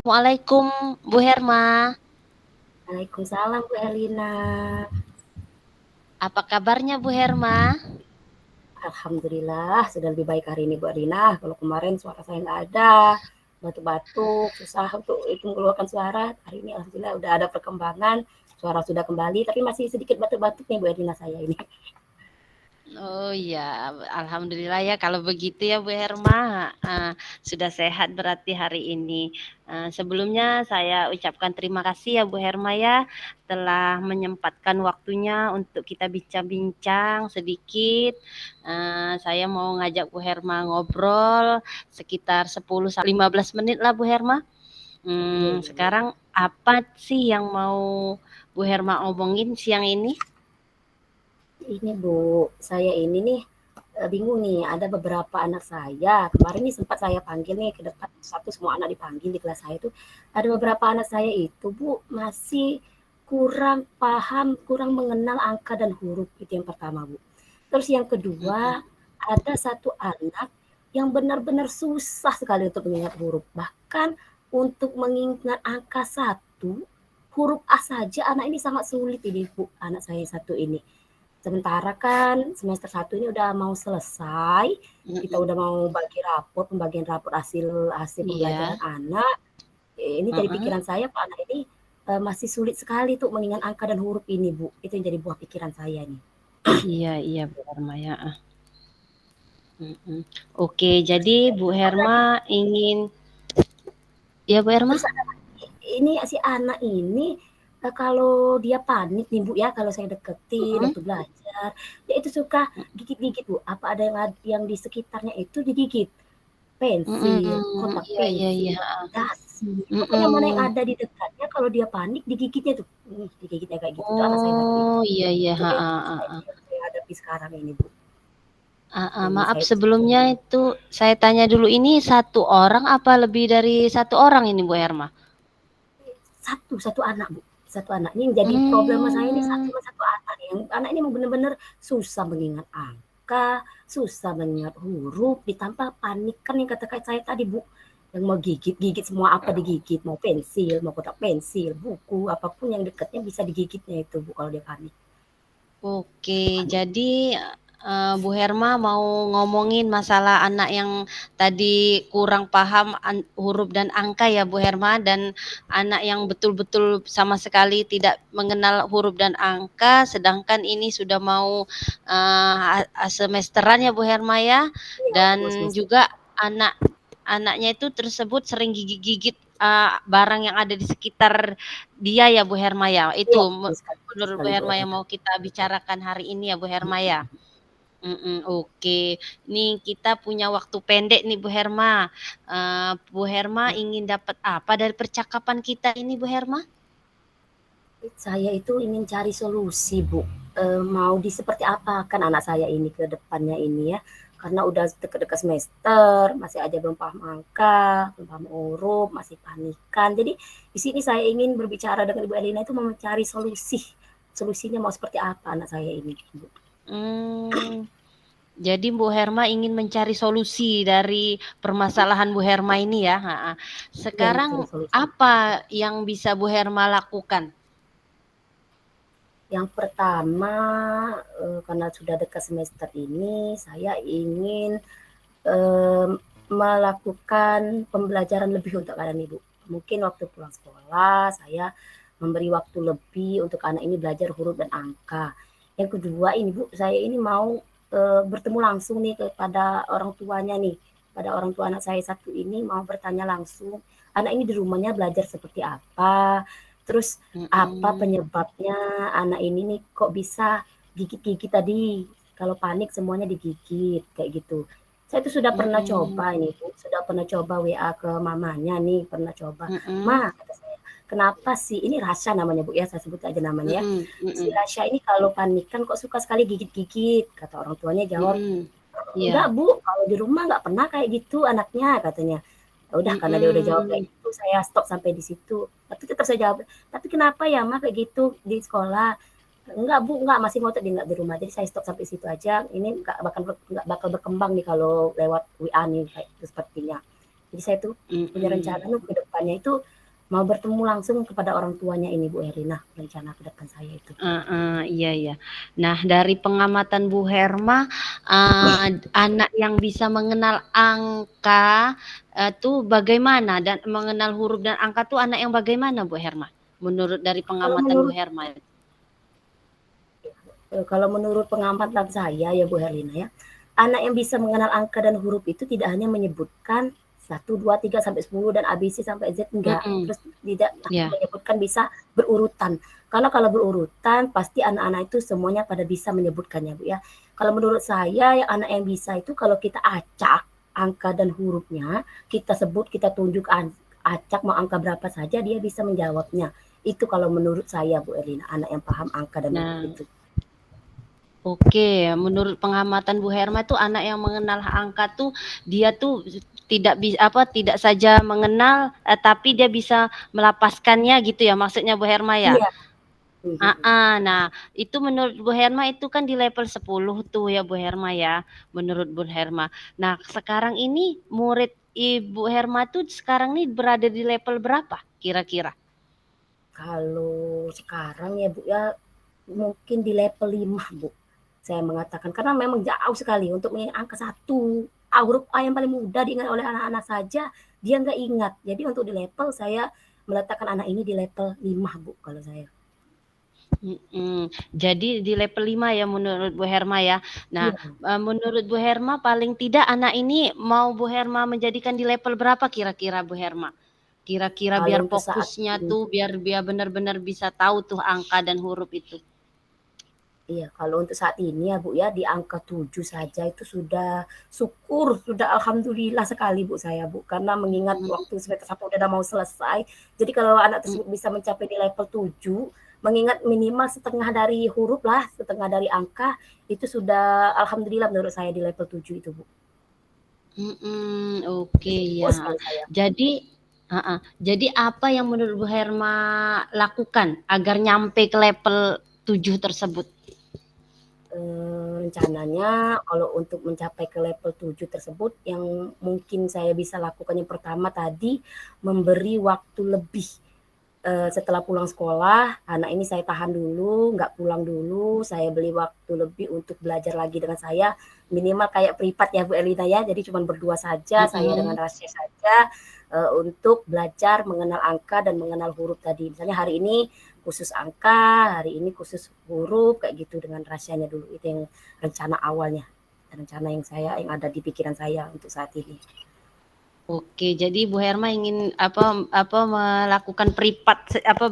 Assalamualaikum Bu Herma. Waalaikumsalam Bu Elina. Apa kabarnya Bu Herma? Alhamdulillah sudah lebih baik hari ini Bu Elina. Kalau kemarin suara saya nggak ada, batuk-batuk, susah untuk itu mengeluarkan suara. Hari ini alhamdulillah udah ada perkembangan, suara sudah kembali, tapi masih sedikit batuk-batuk nih Bu Elina saya ini. Oh iya, alhamdulillah ya kalau begitu ya Bu Herma. Sudah sehat berarti hari ini. Sebelumnya saya ucapkan terima kasih ya Bu Herma ya telah menyempatkan waktunya untuk kita bincang-bincang sedikit. Saya mau ngajak Bu Herma ngobrol sekitar 10-15 menit lah Bu Herma. Iya, iya, iya. Sekarang apa sih yang mau Bu Herma omongin siang ini? Ini Bu, saya ini nih bingung nih, ada beberapa anak saya. Kemarin nih sempat saya panggil nih ke depan, satu semua anak dipanggil di kelas saya itu. Ada beberapa anak saya itu Bu masih kurang paham, kurang mengenal angka dan huruf itu yang pertama Bu. Terus yang kedua, ada satu anak yang benar-benar susah sekali untuk mengingat huruf. Bahkan untuk mengingat angka satu, huruf A saja anak ini sangat sulit ini Bu, anak saya yang satu ini. Sementara kan semester 1 ini udah mau selesai, kita Mhm, udah mau bagi raport, pembagian raport hasil hasil iya, pembelajaran anak. Ini jadi heeh. pikiran saya, Pak anak ini masih sulit sekali tuh mengingat angka dan huruf ini, Bu. Itu yang jadi buah pikiran saya nih. Iya iya, Bu Herma, ya, mhm. Oke, jadi Bu Herma Apalagi ingin ya, Bu Herma? terus ini si anak ini kalau dia panik nih Bu ya, kalau saya deketin Mhm waktu belajar, dia itu suka gigit-gigit Bu. Apa ada yang di sekitarnya itu digigit. Pensil, mhm, kotak iya iya pensil, iya, heeh, dasi, pokoknya mana yang mhm. ada di dekatnya kalau dia panik digigitnya tuh, digigitnya kayak gitu tuh anak saya satu ini. Oh, iya iya, Itu heeh heeh. yang saya hadapi sekarang ini, Bu, Heeh, yang maaf saya sebelumnya itu saya tanya dulu, ini satu orang apa lebih dari satu orang ini, Bu Herma? satu anak, Bu, satu anak. Ini yang jadi problema saya ini Mmm, cuma satu anak nih, yang anak ini emang bener-bener susah mengingat angka, susah mengingat huruf, ditambah panik kan yang kata saya tadi, Bu, yang mau gigit-gigit semua apa digigit, mau pensil, mau kotak pensil, buku, apapun yang dekatnya bisa digigitnya itu, Bu, kalau dia panik. oke. Panik. Jadi, Bu Herma mau ngomongin masalah anak yang tadi kurang paham huruf dan angka ya, Bu Herma, dan anak yang betul-betul sama sekali tidak mengenal huruf dan angka, sedangkan ini sudah mau, semesteran ya, Bu Herma, ya, Iya, dan udah mau semester. juga anak anaknya itu tersebut sering gigit-gigit, barang yang ada di sekitar dia ya, Bu Herma, ya? Itu Iya, betul menurut Bu sekali Bu Herma yang Erina. mau kita bicarakan hari ini ya Bu Herma ya? Oke. Nih kita punya waktu pendek nih Bu Herma. Bu Herma ingin dapat apa dari percakapan kita ini Bu Herma? Saya itu ingin cari solusi Bu, mau seperti apa kan anak saya ini ke depannya ini ya, karena udah deket-deket semester, masih aja belum paham angka, belum paham huruf, masih panikan. Jadi di sini saya ingin berbicara dengan Ibu Elina itu mau mencari solusi, solusinya mau seperti apa anak saya ini Bu. Mmm, jadi Bu Herma ingin mencari solusi dari permasalahan Bu Herma ini ya? Heeh. Iya Sekarang mencari solusi. apa yang bisa Bu Herma lakukan? Yang pertama, karena sudah dekat semester ini, saya ingin eh, melakukan pembelajaran lebih untuk anak ibu. Mungkin waktu pulang sekolah saya memberi waktu lebih untuk anak ini belajar huruf dan angka. Yang kedua ini Bu, saya ini mau bertemu langsung nih kepada orang tuanya nih, pada orang tua anak saya satu ini mau bertanya langsung, anak ini di rumahnya belajar seperti apa, Terus apa Mhm. penyebabnya anak ini nih kok bisa gigit-gigit tadi, kalau panik semuanya digigit, kayak gitu. Saya tuh sudah pernah Mhm. coba ini Bu, sudah pernah coba WA ke mamanya nih, pernah coba. Mhm. "Ma," kata saya, "kenapa sih," ini Rasya namanya Bu ya, saya sebut aja namanya ya, Mhm. "si Mhm. Rasya ini kalau panik kan kok suka sekali gigit-gigit?" Kata orang tuanya jawab, Mhm. "Enggak Iya. Bu, kalau di rumah nggak pernah kayak gitu anaknya," katanya. Ya udah karena dia udah jawab kayak Mhm. gitu, saya stop sampai di situ. Tapi tetap saya jawab, "Tapi kenapa ya Ma kayak gitu di sekolah?" "Enggak Bu, enggak, masih ngotot dia nggak di rumah." Jadi saya stop sampai situ aja, ini nggak bakal berkembang nih kalau lewat WA nih kayak itu sepertinya. Jadi saya tuh punya rencana Mhm. tuh ke depannya itu mau bertemu langsung kepada orang tuanya ini Bu Herlina, rencana ke depan saya itu. Heeh, iya iya. Nah, dari pengamatan Bu Herma, anak yang bisa mengenal angka, tuh bagaimana dan mengenal huruf dan angka tuh anak yang bagaimana Bu Herma? Menurut dari Kalau pengamatan Bu menurut Herma? Kalau menurut pengamatan saya ya Bu Herlina ya, anak yang bisa mengenal angka dan huruf itu tidak hanya menyebutkan 1, 2, 3 sampai 10 dan ABC sampai Z enggak. Mhm, Terus tidak hanya iya. menyebutkan bisa berurutan. Kalau berurutan pasti anak-anak itu semuanya pada bisa menyebutkannya Bu ya. Kalau menurut saya yang anak yang bisa itu kalau kita acak angka dan hurufnya, kita sebut, kita tunjuk acak mau angka berapa saja dia bisa menjawabnya. Itu kalau menurut saya Bu Erlina, anak yang paham angka dan huruf Nah, itu. oke, menurut pengamatan Bu Herma tuh anak yang mengenal angka tuh dia tuh tidak saja mengenal, tapi dia bisa melapaskannya gitu ya maksudnya Bu Herma ya? Iya. Mhm. Nah itu menurut Bu Herma itu kan di level 10 tuh ya Bu Herma ya, menurut Bu Herma. Nah sekarang ini murid Ibu Herma tuh sekarang nih berada di level berapa kira-kira? Kalau sekarang ya Bu ya, mungkin di level 5 Bu, saya mengatakan. Karena memang jauh sekali untuk angka 1, huruf A yang paling mudah diingat oleh anak-anak saja, dia nggak ingat. Jadi untuk di level saya meletakkan anak ini di level 5 Bu, kalau saya. Mhm, jadi di level 5 ya menurut Bu Herma ya. Nah, Iya, menurut Bu Herma paling tidak anak ini mau Bu Herma menjadikan di level berapa kira-kira Bu Herma? Kira-kira kalau biar untuk saat fokusnya ini tuh biar biar benar-benar bisa tahu tuh angka dan huruf itu. iya, kalau untuk saat ini ya Bu ya, di angka 7 saja itu sudah syukur, sudah alhamdulillah sekali Bu saya Bu, karena mengingat Mhm, waktu semester 1 udah mau selesai, jadi kalau anak mhm, tersebut bisa mencapai di level 7, mengingat minimal setengah dari huruf lah, setengah dari angka, itu sudah alhamdulillah menurut saya di level 7 itu Bu. mhm, oke Bersyukur ya. sekali saya. Jadi heeh, jadi apa yang menurut Bu Herma lakukan agar nyampe ke level 7 tersebut? Rencananya kalau untuk mencapai ke level 7 tersebut yang mungkin saya bisa lakukan yang pertama tadi, memberi waktu lebih. Setelah pulang sekolah, anak ini saya tahan dulu, nggak pulang dulu, saya beli waktu lebih untuk belajar lagi dengan saya, minimal kayak privat ya Bu Elina ya, jadi cuma berdua saja, saya dengan Mhm. Rasya saja, untuk belajar mengenal angka dan mengenal huruf tadi. Misalnya hari ini khusus angka, hari ini khusus huruf, kayak gitu dengan Rasyanya dulu, itu yang rencana awalnya, rencana yang ada di pikiran saya untuk saat ini. Oke, jadi Bu Herma ingin apa apa melakukan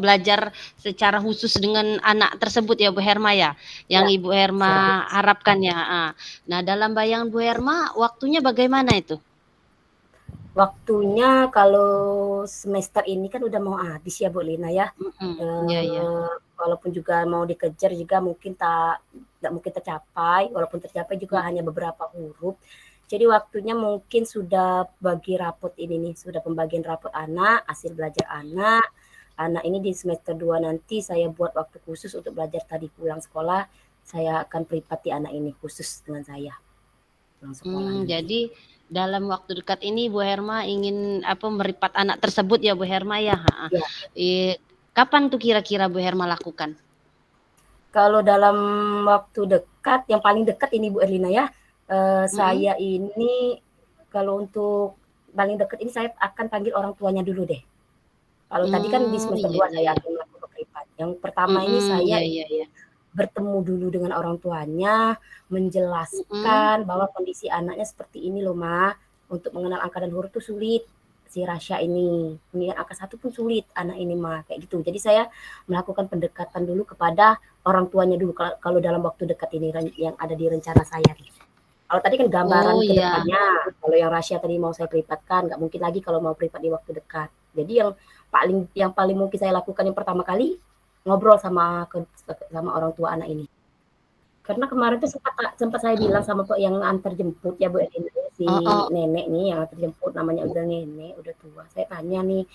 belajar secara khusus dengan anak tersebut ya Bu Herma ya, yang Ya, Ibu secara Herma khusus. harapkan ya. Nah, dalam bayangan Bu Herma waktunya bagaimana itu? Waktunya kalau semester ini kan udah mau habis ya Bu Lina ya, Mhm, iya iya. walaupun juga mau dikejar juga mungkin nggak mungkin tercapai, walaupun tercapai juga Mhm, hanya beberapa huruf. Jadi waktunya mungkin sudah bagi rapot ini nih, sudah pembagian rapot anak, hasil belajar anak. Anak ini di semester 2 nanti saya buat waktu khusus untuk belajar tadi pulang sekolah, saya akan privati anak ini khusus dengan saya, pulang sekolah nanti. jadi dalam waktu dekat ini Bu Herma ingin apa meripat anak tersebut ya Bu Herma ya? Heeh. Ya. Kapan tuh kira-kira Bu Herma lakukan? Kalau dalam waktu dekat, yang paling dekat ini Bu Erlina ya, Mhm. saya ini kalau untuk paling dekat ini saya akan panggil orang tuanya dulu deh. Kalau tadi kan di semester Iya 2 iya saya iya. akan melakukan privat. Yang pertama ini Mhm, saya iya iya ingin iya. bertemu dulu dengan orang tuanya, Mhm. menjelaskan bahwa kondisi anaknya seperti ini loh Ma, untuk mengenal angka dan huruf itu sulit. si Rasya ini. Mengingat angka 1 pun sulit anak ini mah, kayak gitu. Jadi saya melakukan pendekatan dulu kepada orang tuanya dulu kalau dalam waktu dekat ini yang ada di rencana saya. Kalau tadi kan gambaran Oh ke ya. depannya, kalau yang Rasya tadi mau saya privatkan, nggak mungkin lagi kalau mau privat di waktu dekat. Jadi yang paling mungkin saya lakukan yang pertama kali ngobrol sama orang tua anak ini. Karena kemarin tuh sempat saya bilang sama yang antar jemput ya Bu Elina, si Oh, oh. nenek nih yang antar jemput namanya udah nenek, udah tua. Saya tanya nih,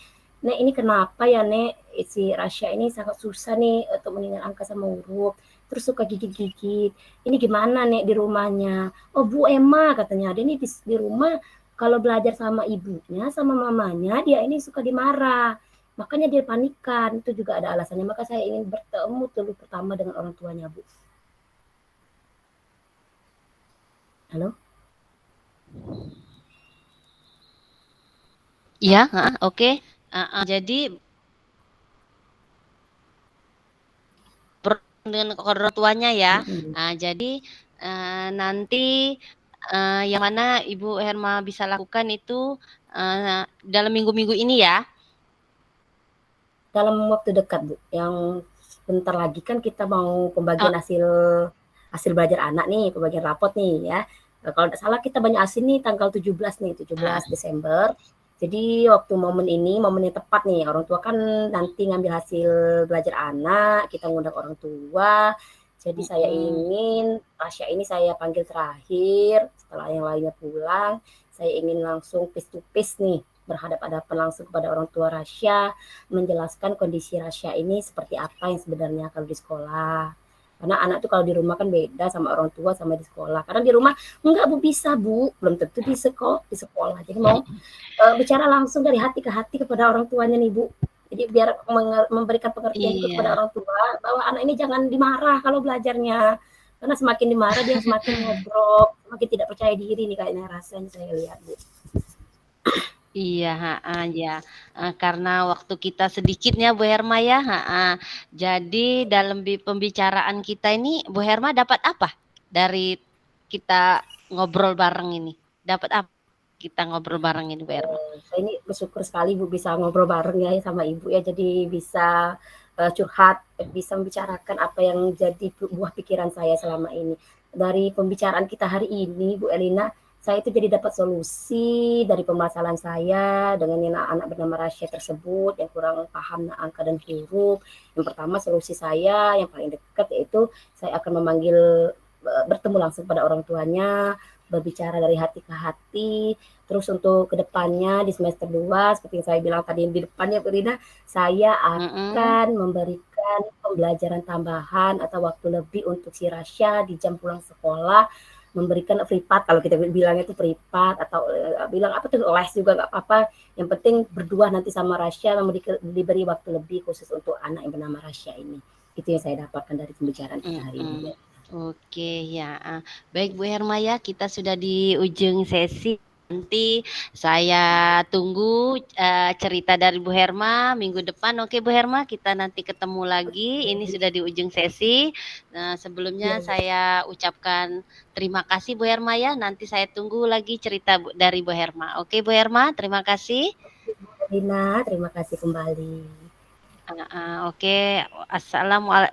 Nek ini kenapa ya Nek si Rasya ini sangat susah nih untuk mengingat angka sama huruf, terus suka gigit-gigit. Ini gimana Nek di rumahnya? Oh Bu Emma katanya, dia ini di rumah kalau belajar sama ibunya sama mamanya dia ini suka dimarah. Makanya dia panikan, itu juga ada alasannya. Maka saya ingin bertemu dulu pertama dengan orang tuanya Bu. Halo? Iya, oke. Jadi dengan orang tuanya ya. Jadi nanti yang mana Ibu Herma bisa lakukan itu dalam minggu-minggu ini ya. Dalam waktu dekat Bu, yang bentar lagi kan kita mau Oh, pembagian hasil belajar anak nih, pembagian rapot nih ya. Kalau tidak salah kita banyak hasil nih tanggal 17 nih, 17 Desember. Jadi waktu momen ini, momen yang tepat nih, orang tua kan nanti ngambil hasil belajar anak, kita ngundang orang tua. Jadi saya ingin Tasya ini saya panggil terakhir, setelah yang lainnya pulang, saya ingin langsung face to face nih, berhadapan-hadapan langsung kepada orang tua Rasya, menjelaskan kondisi Rasya ini seperti apa yang sebenarnya kalau di sekolah. Karena anak tuh kalau di rumah kan beda sama orang tua sama di sekolah. Karena di rumah enggak Bu bisa Bu, belum tentu di sekolah. Jadi mau bicara langsung dari hati ke hati kepada orang tuanya nih Bu. Jadi biar memberikan pengertian juga kepada iya. orang tua bahwa anak ini jangan dimarah kalau belajarnya. Karena semakin dimarah dia semakin ngobrol, semakin tidak percaya diri nih kayaknya rasanya saya lihat Bu. Iya, ya. Karena waktu kita sedikitnya Bu Herma ya, jadi dalam pembicaraan kita ini Bu Herma dapat apa dari kita ngobrol bareng ini? Dapat apa kita ngobrol bareng ini Bu Herma? Saya ini bersyukur sekali Bu bisa ngobrol bareng ya sama Ibu ya, jadi bisa curhat, bisa membicarakan apa yang jadi buah pikiran saya selama ini. Dari pembicaraan kita hari ini Bu Elina, saya itu jadi dapat solusi dari permasalahan saya dengan yang anak bernama Rasya tersebut yang kurang paham angka dan huruf. Yang pertama solusi saya yang paling dekat yaitu saya akan memanggil bertemu langsung pada orang tuanya, berbicara dari hati ke hati. Terus untuk kedepannya di semester 2, seperti yang saya bilang tadi di depannya Bu Rina, saya akan memberikan pembelajaran tambahan atau waktu lebih untuk si Rasya di jam pulang sekolah, memberikan privat, kalau kita bilangnya itu privat atau bilang apa tuh les juga nggak apa-apa. Yang penting berdua nanti sama Rasya diberi waktu lebih khusus untuk anak yang bernama Rasya ini. Itu yang saya dapatkan dari pembicaraan kita hari ini. Oke ya, baik Bu Herma ya, kita sudah di ujung sesi. Nanti saya tunggu cerita dari Bu Herma minggu depan. Oke Bu Herma, kita nanti ketemu lagi. Ini sudah di ujung sesi. Sebelumnya saya ucapkan terima kasih Bu Herma ya. Nanti saya tunggu lagi cerita dari Bu Herma. Oke Bu Herma, terima kasih. Rina, terima kasih kembali. Oke.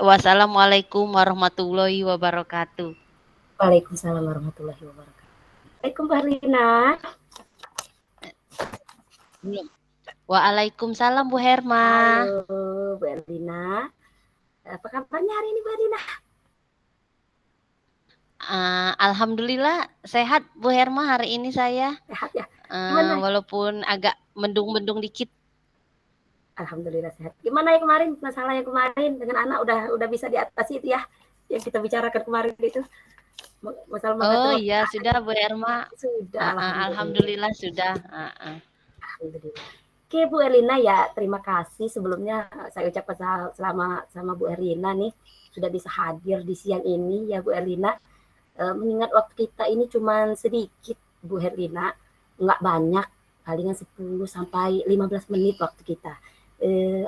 Wassalamualaikum warahmatullahi wabarakatuh. Waalaikumsalam warahmatullahi wabarakatuh. Waalaikumsalam Mbak Rina. Belum. Waalaikumsalam Bu Herma. Halo Bu Erlina. Apa kabarnya hari ini Bu Erlina? Alhamdulillah sehat Bu Herma hari ini saya. Sehat ya? Gimana? Walaupun agak mendung-mendung dikit. Alhamdulillah sehat. Gimana ya kemarin masalah yang kemarin dengan anak udah bisa diatasi itu ya yang kita bicarakan kemarin itu. Masalah Oh iya sudah Bu Herma. Sudah alhamdulillah sudah. Alhamdulillah. Oke Bu Erlina ya, terima kasih sebelumnya saya ucapkan sama Bu Erlina nih sudah bisa hadir di siang ini ya Bu Erlina. Mengingat waktu kita ini cuma sedikit Bu Herlina, nggak banyak, palingan 10 sampai 15 menit waktu kita.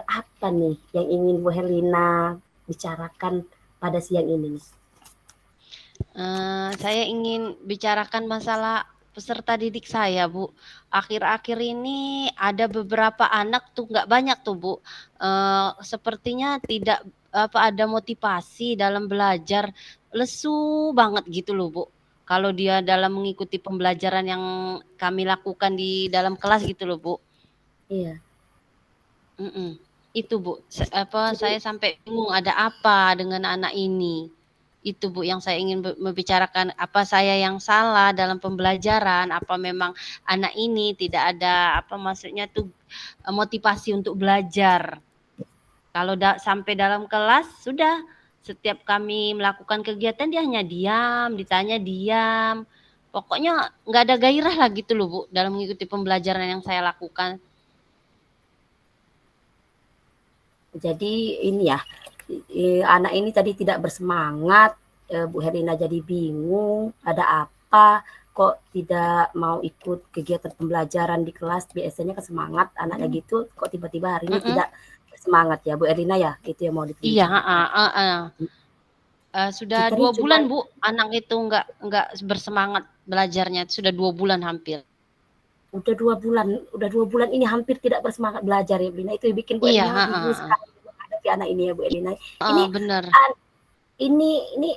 Apa nih yang ingin Bu Herlina bicarakan pada siang ini nih? Saya ingin bicarakan masalah peserta didik saya, Bu. Akhir-akhir ini ada beberapa anak tuh nggak banyak tuh, Bu. Sepertinya tidak ada motivasi dalam belajar, lesu banget gitu loh, Bu. Kalau dia dalam mengikuti pembelajaran yang kami lakukan di dalam kelas gitu loh, Bu. Iya. Itu Bu, Jadi saya sampai bingung ada apa dengan anak ini. Itu Bu yang saya ingin membicarakan, apa saya yang salah dalam pembelajaran, apa memang anak ini tidak ada maksudnya tuh motivasi untuk belajar. Kalau sampai dalam kelas sudah setiap kami melakukan kegiatan dia hanya diam, ditanya diam. Pokoknya nggak ada gairah lah gitu loh Bu dalam mengikuti pembelajaran yang saya lakukan. Jadi ini ya, anak ini tadi tidak bersemangat, Bu Herlina jadi bingung, ada apa, kok tidak mau ikut kegiatan pembelajaran di kelas, biasanya kan semangat anaknya gitu, kok tiba-tiba hari ini tidak bersemangat ya Bu Herlina ya, itu yang mau Iya, dibicarakan. sudah Kita nih 2 cuman bulan Bu, anak itu nggak bersemangat belajarnya, sudah 2 bulan hampir. udah 2 bulan ini hampir tidak bersemangat belajar ya Bu Herlina, itu yang bikin Bu Iya, Herlina bingung sekali menghadapi anak ini ya Bu Herlina. Ini bener. Ini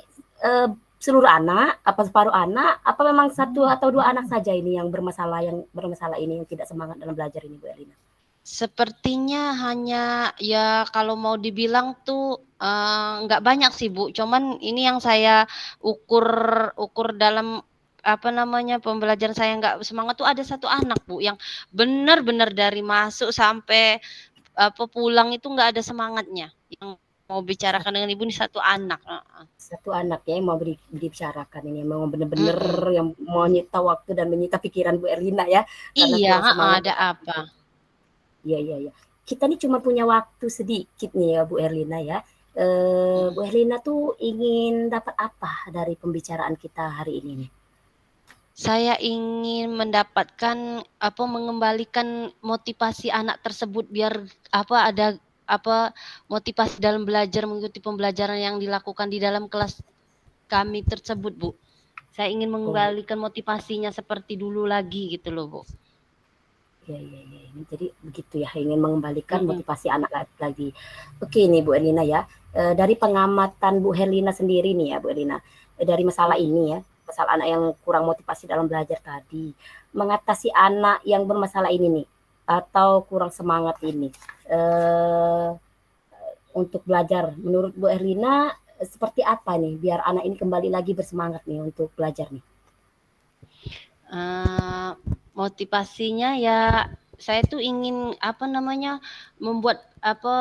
seluruh anak, apa separuh anak, apa memang 1 atau 2 anak saja ini yang bermasalah ini, yang tidak semangat dalam belajar ini, Bu Erlina? Sepertinya hanya ya kalau mau dibilang tuh, nggak banyak sih Bu, cuman ini yang saya ukur dalam, pembelajaran saya nggak semangat tuh ada 1 anak Bu, yang benar-benar dari masuk sampai, pulang itu nggak ada semangatnya, yang mau bicarakan dengan Ibu ini 1 anak, 1 anak ya yang mau dibicarakan ini, memang benar-benar Mhm. yang mau menyita waktu dan menyita pikiran Bu Erlina ya, karena Iya, kurang semangat. ada apa? Iya iya iya. Kita nih cuma punya waktu sedikit nih ya Bu Erlina ya. Bu Mhm. Erlina tuh ingin dapat apa dari pembicaraan kita hari ini nih? Saya ingin mendapatkan mengembalikan motivasi anak tersebut biar ada motivasi dalam belajar mengikuti pembelajaran yang dilakukan di dalam kelas kami tersebut, Bu. Saya ingin Oh, mengembalikan motivasinya seperti dulu lagi gitu loh, Bu. iya iya iya. Jadi begitu ya, ingin mengembalikan Mhm. motivasi anak lagi. Oke nih Bu Erlina ya, dari pengamatan Bu Herlina sendiri nih ya Bu Erlina, dari masalah Mhm. ini ya, masalah anak yang kurang motivasi dalam belajar tadi, mengatasi anak yang bermasalah ini nih, atau kurang semangat ini, eee, untuk belajar menurut Bu Erlina, seperti apa nih biar anak ini kembali lagi bersemangat nih untuk belajar nih? Eee, Motivasinya ya saya tuh ingin membuat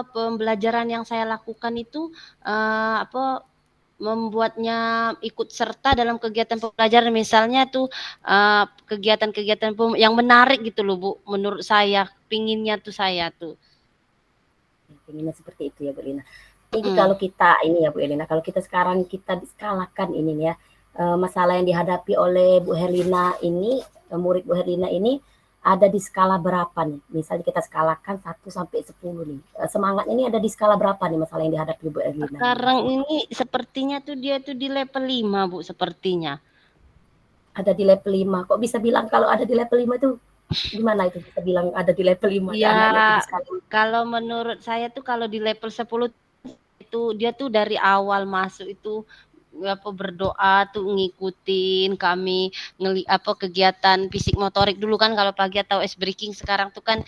pembelajaran yang saya lakukan itu, membuatnya ikut serta dalam kegiatan pembelajaran misalnya tuh, kegiatan-kegiatan yang menarik gitu loh Bu, menurut saya, pinginnya tuh saya tuh. Pengennya seperti itu ya Bu Erlina. Jadi Mhm. kalau kita ini ya Bu Erlina, kalau kita sekarang kita skalakan ini ya, masalah yang dihadapi oleh Bu Herlina ini, murid Bu Herlina ini ada di skala berapa nih? Misalnya kita skalakan 1 sampai 10 nih, semangat ini ada di skala berapa nih masalah yang dihadapi Bu Herlina ini? Sekarang ini sepertinya tuh dia tuh di level 5 Bu, sepertinya. Ada di level 5, kok bisa bilang kalau ada di level 5 tuh gimana itu bisa bilang ada di level 5 Ya, anaknya tuh di skala kalau menurut saya tuh kalau di level 10 itu dia tuh dari awal masuk itu berdoa tuh ngikutin kami kegiatan fisik motorik dulu kan kalau pagi atau ice breaking, sekarang tuh kan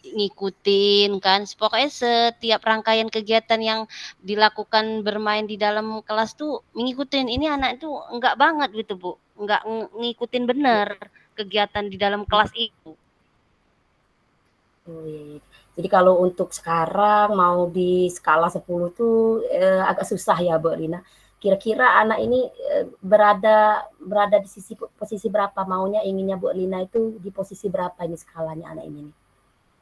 ngikutin kan pokoknya setiap rangkaian kegiatan yang dilakukan bermain di dalam kelas tuh ngikutin. Ini anak itu enggak banget gitu Bu, enggak ngikutin bener kegiatan di dalam kelas itu. Oh, iya iya. Jadi kalau untuk sekarang mau di skala 10 tuh, agak susah ya, Bu Rina. Kira-kira anak ini, berada berada di posisi berapa? Maunya inginnya Bu Rina itu di posisi berapa ini skalanya anak ini nih?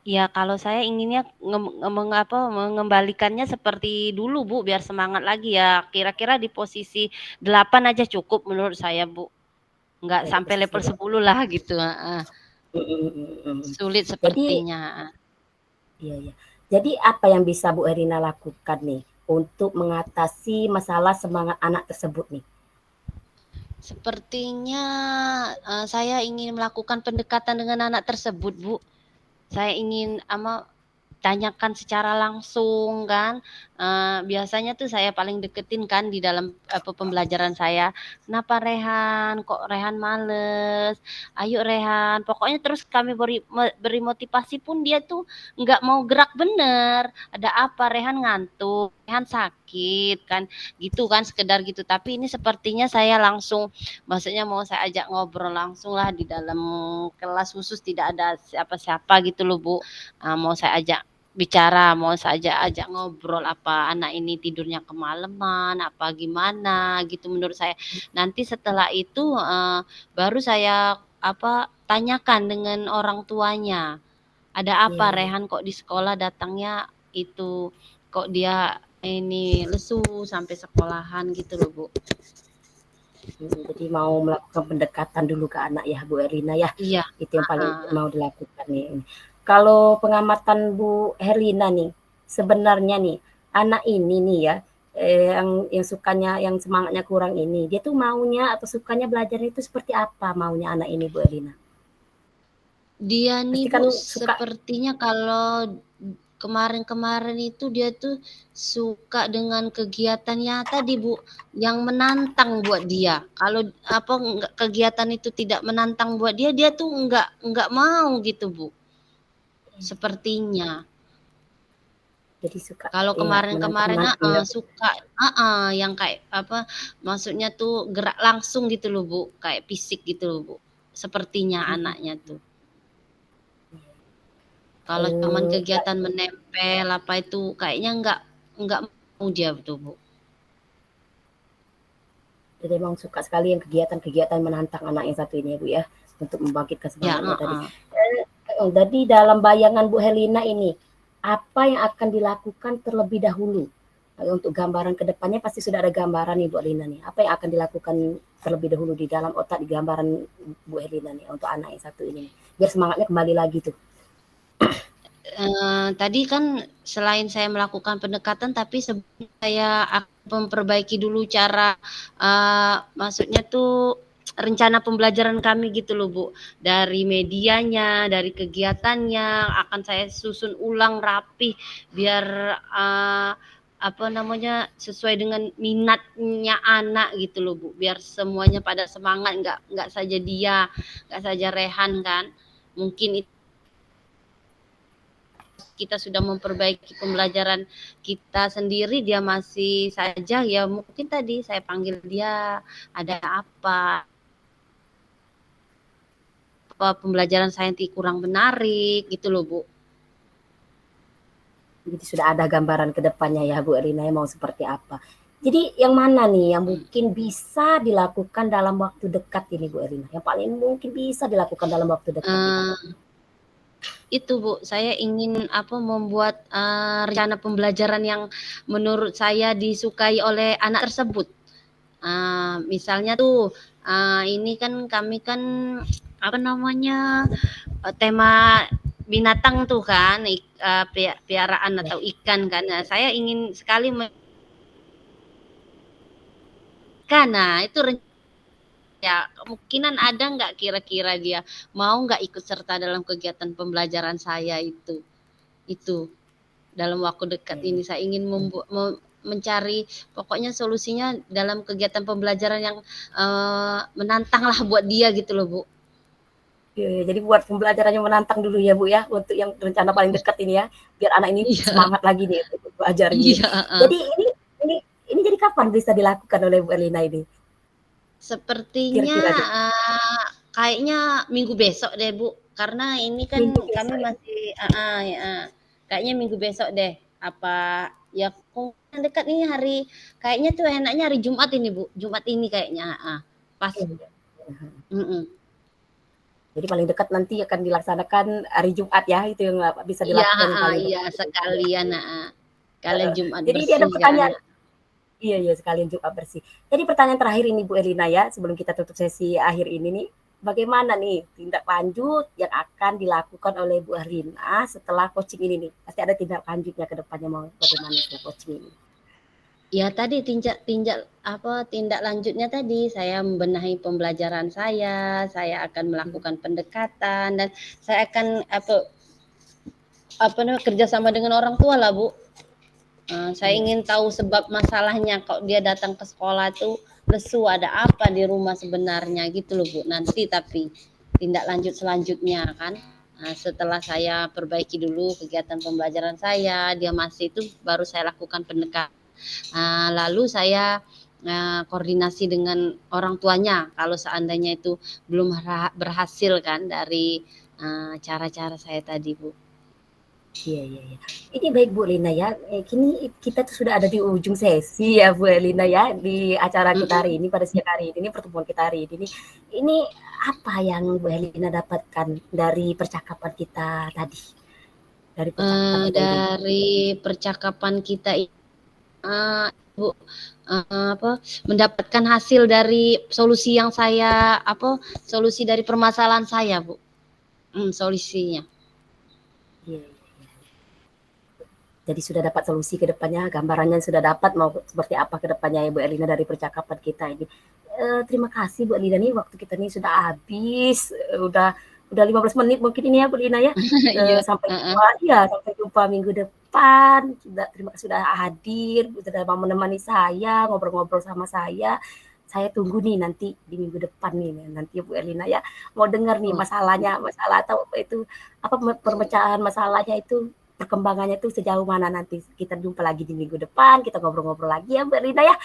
Ya kalau saya inginnya mengembalikannya seperti dulu Bu, biar semangat lagi ya. Kira-kira di posisi 8 aja cukup menurut saya Bu. Enggak Ya di sampai posisi level 8. 10 lah gitu, heeh. Mhm mhm mhm. Sulit Jadi sepertinya, heeh. iya iya. Jadi apa yang bisa Bu Erina lakukan nih untuk mengatasi masalah semangat anak tersebut nih? Sepertinya, saya ingin melakukan pendekatan dengan anak tersebut, Bu. Saya ingin tanyakan secara langsung kan, biasanya tuh saya paling deketin kan di dalam, pembelajaran saya, "Kenapa Rehan? Kok Rehan males? Ayo Rehan." Pokoknya terus kami beri motivasi pun dia tuh nggak mau gerak bener, "Ada apa? Rehan ngantuk, Rehan sakit," kan, gitu kan, sekedar gitu. Tapi ini sepertinya saya langsung maksudnya mau saya ajak ngobrol langsung lah di dalam kelas khusus, tidak ada siapa-siapa gitu loh, Bu. Mau saya ajak bicara, mau saya ajak ngobrol, apa anak ini tidurnya kemalaman, apa gimana gitu menurut saya. Nanti setelah itu, baru saya tanyakan dengan orang tuanya, "Ada Iya, apa iya. Rehan kok di sekolah datangnya itu, kok dia ini lesu sampai sekolahan?" Gitu loh, Bu. Jadi mau melakukan pendekatan dulu ke anak ya, Bu Erlina ya, Iya, itu yang paling heeh. mau dilakukan nih. Kalau pengamatan Bu Herlina nih, sebenarnya nih, anak ini nih ya, yang sukanya yang semangatnya kurang ini, dia tuh maunya atau sukanya belajar itu seperti apa maunya anak ini, Bu Erlina? Dia nih Pasti Bu, kan suka sepertinya kalau kemarin-kemarin itu dia tuh suka dengan kegiatannya tadi Bu, yang menantang buat dia. Kalau kegiatan itu tidak menantang buat dia, dia tuh nggak mau gitu Bu, sepertinya. jadi suka Kalau ya kemarin-kemarin menantang-menantang ya, Bu. suka yang kayak maksudnya tuh gerak langsung gitu loh Bu, kayak fisik gitu loh Bu, sepertinya anaknya tuh. Kalau cuman Eee, kegiatan menempel apa itu kayaknya nggak mau dia tuh, Bu. jadi memang suka sekali yang kegiatan-kegiatan menantang anak yang satu ini ya, Bu, ya, untuk membangkitkan Ya, semangatnya tadi. heeh. Jadi dalam bayangan Bu Herlina ini, apa yang akan dilakukan terlebih dahulu? Untuk gambaran ke depannya pasti sudah ada gambaran nih Bu Herlina nih. Apa yang akan dilakukan terlebih dahulu di dalam otak di gambaran Bu Herlina nih untuk anak yang satu ini nih? Biar semangatnya kembali lagi tuh. Tadi kan selain saya melakukan pendekatan, tapi sebelum saya akan memperbaiki dulu cara, maksudnya tuh rencana pembelajaran kami gitu loh, Bu. Dari medianya, dari kegiatannya, akan saya susun ulang rapih biar, apa namanya, sesuai dengan minatnya anak gitu loh, Bu. Biar semuanya pada semangat, nggak saja dia, nggak saja Rehan kan. Mungkin kita sudah memperbaiki pembelajaran kita sendiri, dia masih saja ya mungkin tadi saya panggil dia, "Ada apa? Apa pembelajaran saya nanti kurang menarik?" Gitu loh, Bu. Jadi sudah ada gambaran ke depannya ya Bu Herlina ya mau seperti apa. Jadi yang mana nih yang Mhm. mungkin bisa dilakukan dalam waktu dekat ini Bu Herlina? Yang paling mungkin bisa dilakukan dalam waktu dekat ini? Itu Bu, saya ingin membuat, rencana pembelajaran yang menurut saya disukai oleh anak tersebut. Misalnya tuh, ini kan kami kan, apa namanya, tema binatang tuh kan, piaraan Ya. atau ikan kan. Nah, saya ingin sekali ikan. Nah, itu ya kemungkinan ada nggak kira-kira dia mau nggak ikut serta dalam kegiatan pembelajaran saya itu? Itu dalam waktu dekat ini saya ingin mencari pokoknya solusinya dalam kegiatan pembelajaran yang menantang lah buat dia gitu loh Bu. Iya, iya, jadi buat pembelajarannya menantang dulu ya Bu ya, untuk yang rencana paling dekat ini ya, biar anak ini Iya, semangat lagi nih untuk belajar ini. iya. Jadi ini ini jadi kapan bisa dilakukan oleh Bu Erlina ini? Sepertinya Kira-kira deh, kayaknya minggu besok deh Bu, karena ini kan minggu kami besok ya? masih ya, kayaknya minggu besok deh. Apa ya yang dekat ini kayaknya tuh enaknya hari Jumat ini Bu, Jumat ini kayaknya. Pas. Iya, iya. Mm-mm. Jadi paling dekat nanti akan dilaksanakan hari Jumat ya, itu yang bisa Iya, dilakukan yang paling iya dekat. Iya, sekalian, iya. kalian Jumat Jadi ini ada bersih kan. pertanyaan, iya iya sekalian Jumat bersih. Jadi pertanyaan terakhir ini Bu Erlina ya, sebelum kita tutup sesi akhir ini nih, bagaimana nih tindak lanjut yang akan dilakukan oleh Bu Erlina setelah coaching ini nih? Pasti ada tindak lanjutnya ke depannya mau bagaimana setelah coaching ini? Ya tadi tindak lanjutnya tadi saya membenahi pembelajaran saya akan melakukan pendekatan dan saya akan apa namanya kerjasama dengan orang tua lah Bu. Saya Iya, ingin tahu sebab masalahnya kok dia datang ke sekolah tuh lesu ada apa di rumah sebenarnya gitu loh Bu. Nanti tapi tindak lanjut selanjutnya kan. Nah, setelah saya perbaiki dulu kegiatan pembelajaran saya, dia masih itu baru saya lakukan pendekatan. Lalu saya koordinasi dengan orang tuanya kalau seandainya itu belum berhasil kan dari cara-cara saya tadi Bu. iya, iya, iya. Ini baik Bu Lina ya. Kini kita tuh sudah ada di ujung sesi ya Bu Lina ya di acara kita hari Mm-mm. ini pada siang hari ini pertemuan kita hari ini. Ini apa yang Bu Lina dapatkan dari percakapan kita tadi? Dari percakapan kita ini. Dari percakapan kita Bu apa mendapatkan hasil dari solusi yang saya solusi dari permasalahan saya Bu. Solusinya. Iya, iya. Jadi sudah dapat solusi ke depannya, gambarannya sudah dapat mau seperti apa ke depannya ya Bu Elina dari percakapan kita ini. Terima kasih Bu Elina nih waktu kita nih sudah habis, udah 15 menit mungkin ini ya Bu Elina ya. Iya. Sampai jumpa ya, sampai jumpa minggu depan. Terima kasih sudah hadir, sudah mau menemani saya, ngobrol-ngobrol sama saya. Saya tunggu nih nanti di minggu depan nih nanti Bu Elina ya. Mau dengar nih Oh, masalah atau itu apa perpecahan masalahnya itu perkembangannya tuh sejauh mana nanti kita jumpa lagi di minggu depan kita ngobrol-ngobrol lagi ya Mbak Rina ya.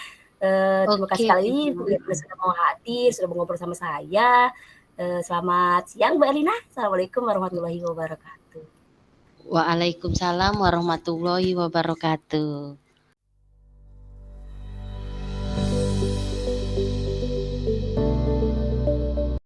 Terima kasih oke sekali Bu. Bu Rina sudah mau hadir sudah mau ngobrol sama saya. Selamat siang Mbak Rina. Assalamualaikum warahmatullahi wabarakatuh. Waalaikumsalam warahmatullahi wabarakatuh.